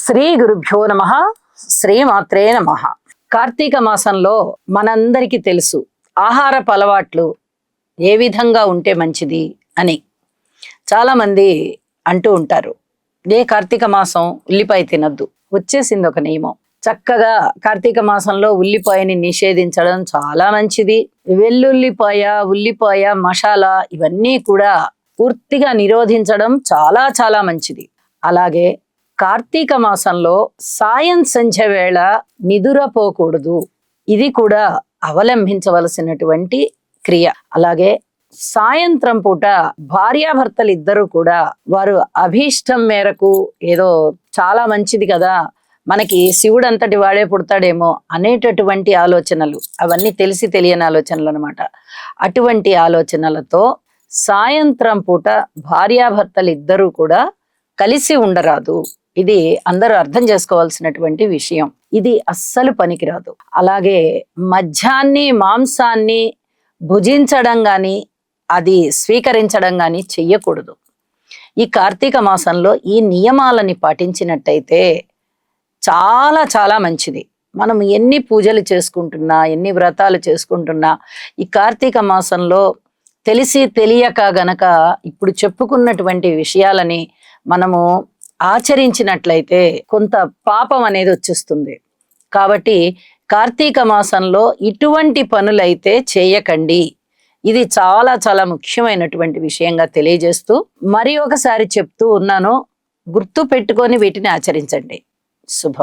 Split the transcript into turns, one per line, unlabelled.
శ్రీ గురుభ్యో నమః. శ్రీమాత్రే నమః. కార్తీక మాసంలో మనందరికీ తెలుసు ఆహారపు అలవాట్లు ఏ విధంగా ఉంటే మంచిది అని చాలా మంది అంటూ ఉంటారు. ఏ కార్తీక మాసం ఉల్లిపాయ తినద్దు, వచ్చేసింది ఒక నియమం. చక్కగా కార్తీక మాసంలో ఉల్లిపాయని నిషేధించడం చాలా మంచిది. వెల్లుల్లిపాయ, ఉల్లిపాయ, మసాలా ఇవన్నీ కూడా పూర్తిగా నిరోధించడం చాలా చాలా మంచిది. అలాగే కార్తీక మాసంలో సాయం సంధ్య వేళ నిదురపోకూడదు, ఇది కూడా అవలంబించవలసినటువంటి క్రియ. అలాగే సాయంత్రం పూట భార్యాభర్తలు ఇద్దరు కూడా వారు అభీష్టం మేరకు ఏదో చాలా మంచిది కదా, మనకి శివుడు అంతటి వాడే పుడతాడేమో అనేటటువంటి ఆలోచనలు, అవన్నీ తెలిసి తెలియని ఆలోచనలు అనమాట. అటువంటి ఆలోచనలతో సాయంత్రం పూట భార్యాభర్తలు ఇద్దరూ కూడా కలిసి ఉండరాదు. ఇది అందరూ అర్థం చేసుకోవాల్సినటువంటి విషయం. ఇది అస్సలు పనికిరాదు. అలాగే మద్యాన్ని, మాంసాన్ని భుజించడం గాని అది స్వీకరించడం గాని చెయ్యకూడదు. ఈ కార్తీక మాసంలో ఈ నియమాలని పాటించినట్టయితే చాలా చాలా మంచిది. మనం ఎన్ని పూజలు చేసుకుంటున్నా, ఎన్ని వ్రతాలు చేసుకుంటున్నా, ఈ కార్తీక మాసంలో తెలిసి తెలియక గనక ఇప్పుడు చెప్పుకున్నటువంటి విషయాలని మనము ఆచరించినట్లయితే కొంత పాపం అనేది వచ్చేస్తుంది. కాబట్టి కార్తీక మాసంలో ఇటువంటి పనులైతే చేయకండి. ఇది చాలా చాలా ముఖ్యమైనటువంటి విషయంగా తెలియజేస్తూ మరి ఒకసారి చెప్తూ ఉన్నాను, గుర్తు పెట్టుకొని వీటిని ఆచరించండి. శుభం.